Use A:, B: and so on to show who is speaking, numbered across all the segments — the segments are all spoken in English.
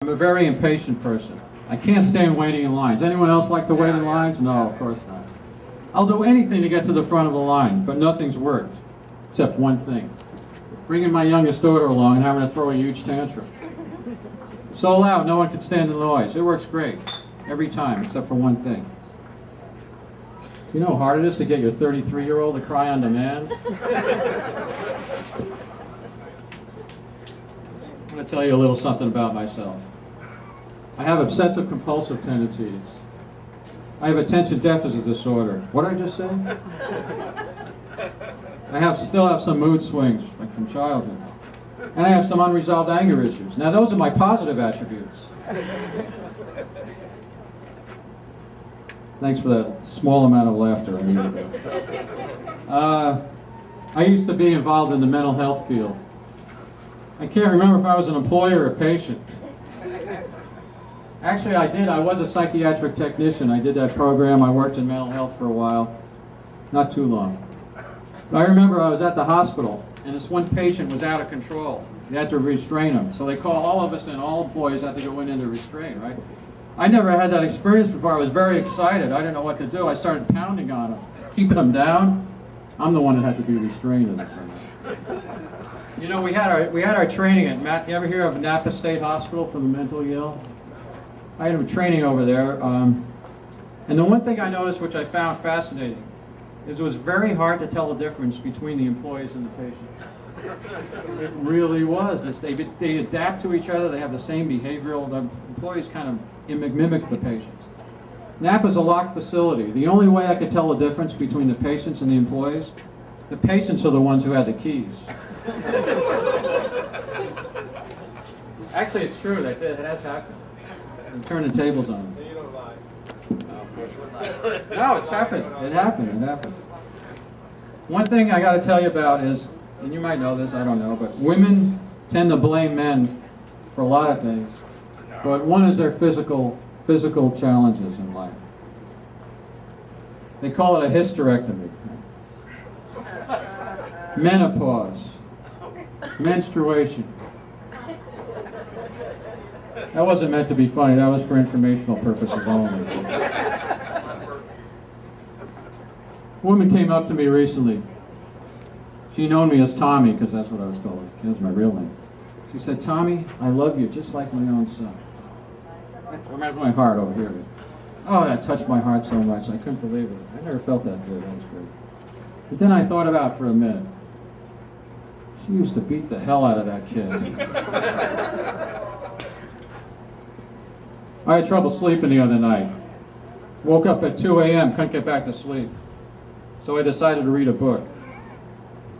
A: I'm a very impatient person. I can't stand waiting in lines. Anyone else like to wait in lines? No, of course not. I'll do anything to get to the front of the line, but nothing's worked, except one thing. Bringing my youngest daughter along and having to throw a huge tantrum. So loud, no one could stand the noise. It works great, every time, except for one thing. You know how hard it is to get your 33-year-old to cry on demand? I'm going to tell you a little something about myself. I have obsessive-compulsive tendencies. I have attention deficit disorder. What did I just say? I still have some mood swings, like from childhood. And I have some unresolved anger issues. Now those are my positive attributes. Thanks for that small amount of laughter a minute ago. I used to be involved in the mental health field. I can't remember if I was an employee or a patient. Actually, I did. I was a psychiatric technician. I did that program. I worked in mental health for a while. Not too long. But I remember I was at the hospital, and this one patient was out of control. They had to restrain him. So they call all of us in, all employees had to go in to restrain, right? I never had that experience before. I was very excited. I didn't know what to do. I started pounding on him, keeping him down. I'm the one that had to be restrained in the front. You know, we had our training at you ever hear of Napa State Hospital for the mentally ill? I had a training over there, and the one thing I noticed, which I found fascinating, is it was very hard to tell the difference between the employees and the patients. It really was. They adapt to each other. They have the same behavioral. The employees kind of mimic the patients. Napa's a locked facility. The only way I could tell the difference between the patients and the employees, the patients are the ones who had the keys. Actually, it's true. It has happened. And turn the tables on them.
B: You don't lie.
A: No, of course not. No, it's happened. It happened. One thing I got to tell you about is, and you might know this, I don't know, but women tend to blame men for a lot of things. But one is their physical challenges in life. They call it a hysterectomy. Menopause. Menstruation. That wasn't meant to be funny. That was for informational purposes only. A woman came up to me recently. She known me as Tommy because that's what I was called. That was my real name. She said, "Tommy, I love you just like my own son." I'm at my heart over here. Oh, that touched my heart so much. I couldn't believe it. I never felt that good. That was great. But then I thought about it for a minute. She used to beat the hell out of that kid. I had trouble sleeping the other night. Woke up at 2 a.m., couldn't get back to sleep. So I decided to read a book.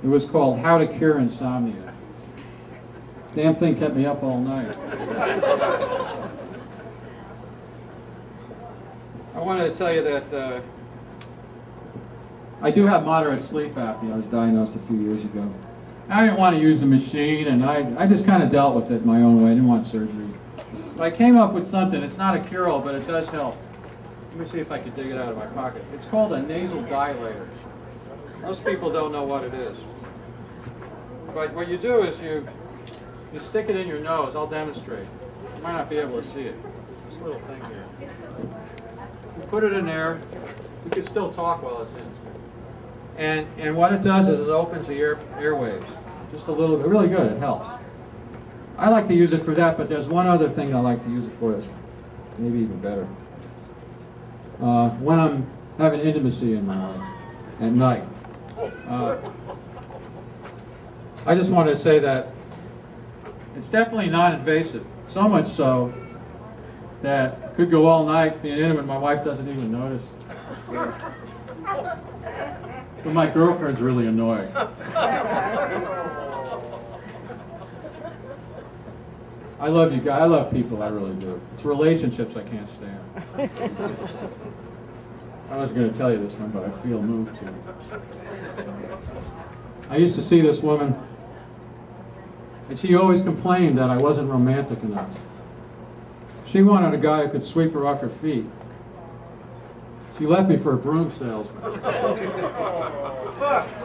A: It was called How to Cure Insomnia. Damn thing kept me up all night. I wanted to tell you that I do have moderate sleep apnea. I was diagnosed a few years ago. I didn't want to use the machine, and I just kind of dealt with it my own way. I didn't want surgery. But I came up with something. It's not a cure-all, but it does help. Let me see if I can dig it out of my pocket. It's called a nasal dilator. Most people don't know what it is. But what you do is you stick it in your nose. I'll demonstrate. You might not be able to see it. This little thing here. You put it in there. You can still talk while it's in. And what it does is it opens the airwaves. Just a little bit. Really good. It helps. I like to use it for that, but there's one other thing I like to use it for that's maybe even better. When I'm having intimacy in my life at night. I just wanted to say that it's definitely non-invasive. So much so that I could go all night being intimate, my wife doesn't even notice. But my girlfriend's really annoying. I love you guys. I love people. I really do. It's relationships I can't stand. I was going to tell you this one, but I feel moved to. I used to see this woman, and she always complained that I wasn't romantic enough. She wanted a guy who could sweep her off her feet. She left me for a broom salesman.